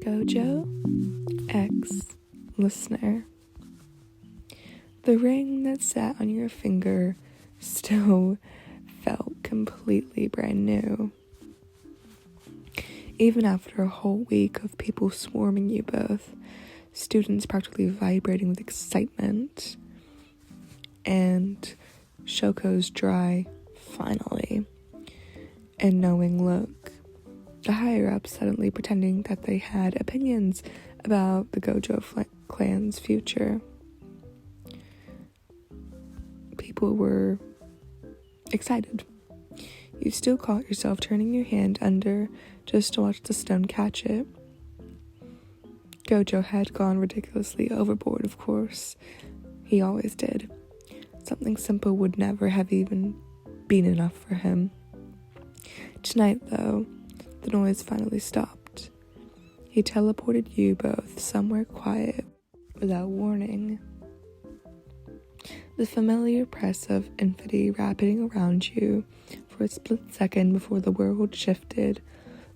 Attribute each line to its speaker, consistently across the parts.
Speaker 1: Gojo, ex-listener. The ring that sat on your finger still felt completely brand new. Even after a whole week of people swarming you both, students practically vibrating with excitement, and Shoko's dry, finally, and knowing look, the higher-ups suddenly pretending that they had opinions about the Gojo clan's future. People were excited. You still caught yourself turning your hand under just to watch the stone catch it. Gojo had gone ridiculously overboard, of course. He always did. Something simple would never have even been enough for him. Tonight, though, the noise finally stopped. He teleported you both somewhere quiet without warning. The familiar press of infinity wrapping around you for a split second before the world shifted,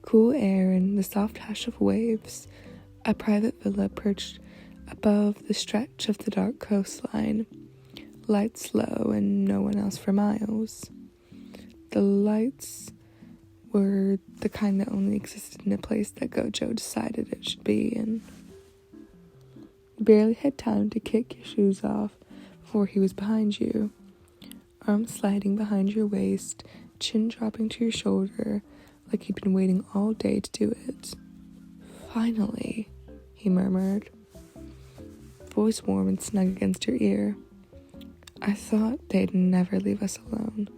Speaker 1: cool air and the soft hush of waves, a private villa perched above the stretch of the dark coastline, lights low and no one else for miles. The lights were the kind that only existed in a place that Gojo decided it should be in. You barely had time to kick your shoes off before he was behind you, arms sliding behind your waist, chin dropping to your shoulder like you'd been waiting all day to do it. "Finally," he murmured, voice warm and snug against your ear. "I thought they'd never leave us alone.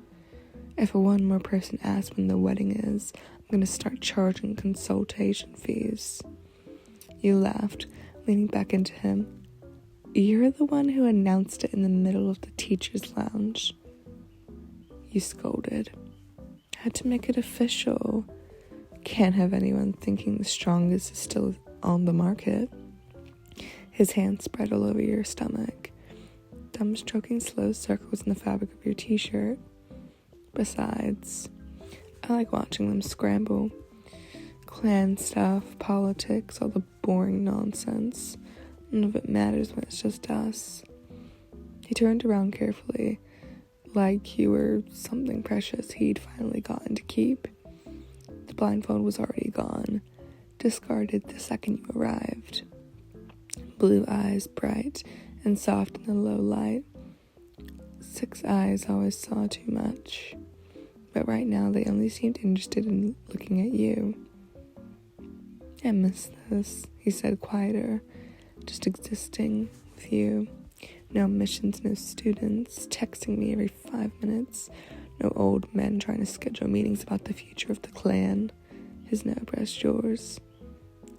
Speaker 1: If one more person asks when the wedding is, I'm gonna start charging consultation fees." You laughed, leaning back into him. "You're the one who announced it in the middle of the teacher's lounge." You scolded. "Had to make it official. Can't have anyone thinking the strongest is still on the market." His hand spread all over your stomach, thumb stroking slow circles in the fabric of your t-shirt. "Besides, I like watching them scramble. Clan stuff, politics, all the boring nonsense. None of it matters when it's just us." He turned around carefully, like you were something precious he'd finally gotten to keep. The blindfold was already gone, discarded the second you arrived. Blue eyes, bright and soft in the low light. 6 eyes always saw too much, but right now they only seemed interested in looking at you. "I miss this," he said quieter, "just existing with you. No missions, no students, texting me every 5 minutes, no old men trying to schedule meetings about the future of the clan." His note pressed yours.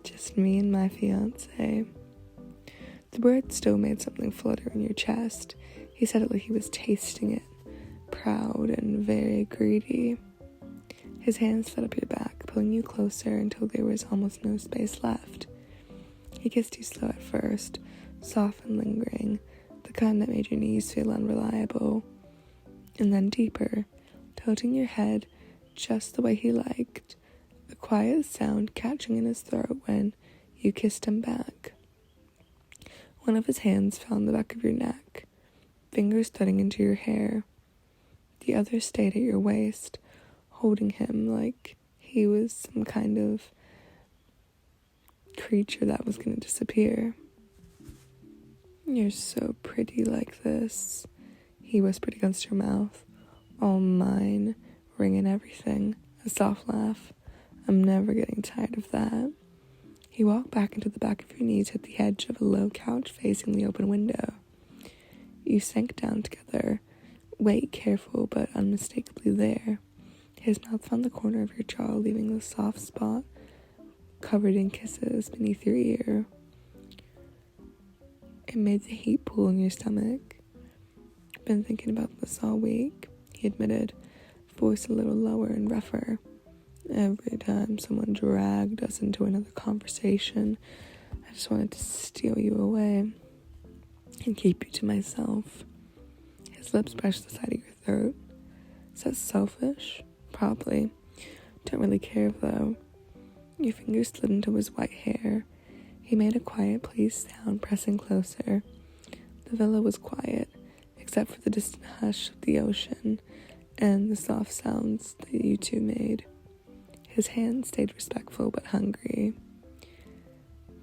Speaker 1: "Just me and my fiancée." The word still made something flutter in your chest. He said it like he was tasting it, proud and very greedy. His hands slid up your back, pulling you closer until there was almost no space left. He kissed you slow at first, soft and lingering, the kind that made your knees feel unreliable, and then deeper, tilting your head just the way he liked, a quiet sound catching in his throat when you kissed him back. One of his hands found the back of your neck, fingers threading into your hair. The other stayed at your waist, holding him like he was some kind of creature that was going to disappear. "You're so pretty like this," he whispered against your mouth. "All mine, ring and everything." A soft laugh. "I'm never getting tired of that." He walked back into the back of your knees at the edge of a low couch facing the open window. You sank down together, weight careful but unmistakably there. His mouth found the corner of your jaw, leaving a soft spot covered in kisses beneath your ear. It made the heat pool in your stomach. "Been thinking about this all week," he admitted, voice a little lower and rougher. "Every time someone dragged us into another conversation, I just wanted to steal you away and keep you to myself." His lips brushed the side of your throat. "Is that selfish? Probably. Don't really care, though. Your fingers slid into his white hair. He made a quiet please sound, pressing closer. The villa was quiet, except for the distant hush of the ocean and the soft sounds that you two made. His hand stayed respectful but hungry,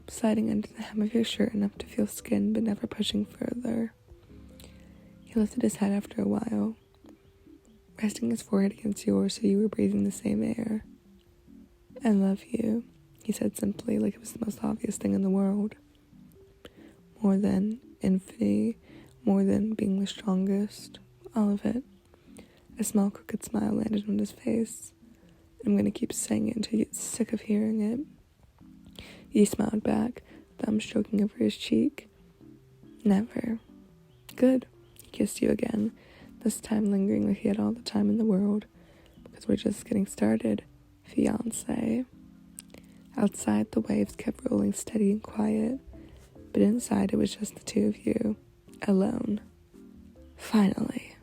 Speaker 1: sliding into the hem of your shirt enough to feel skin but never pushing further. He lifted his head after a while, resting his forehead against yours so you were breathing the same air. I love you, he said simply, like it was the most obvious thing in the world. More than infinity, more than being the strongest, all of it. A small crooked smile landed on his face. I'm going to keep saying it until you get sick of hearing it. He smiled back, thumb stroking over his cheek. Never. Good. He kissed you again, this time lingering like he had all the time in the world, because we're just getting started. Fiancée. Outside, the waves kept rolling steady and quiet, but inside it was just the two of you, alone. Finally.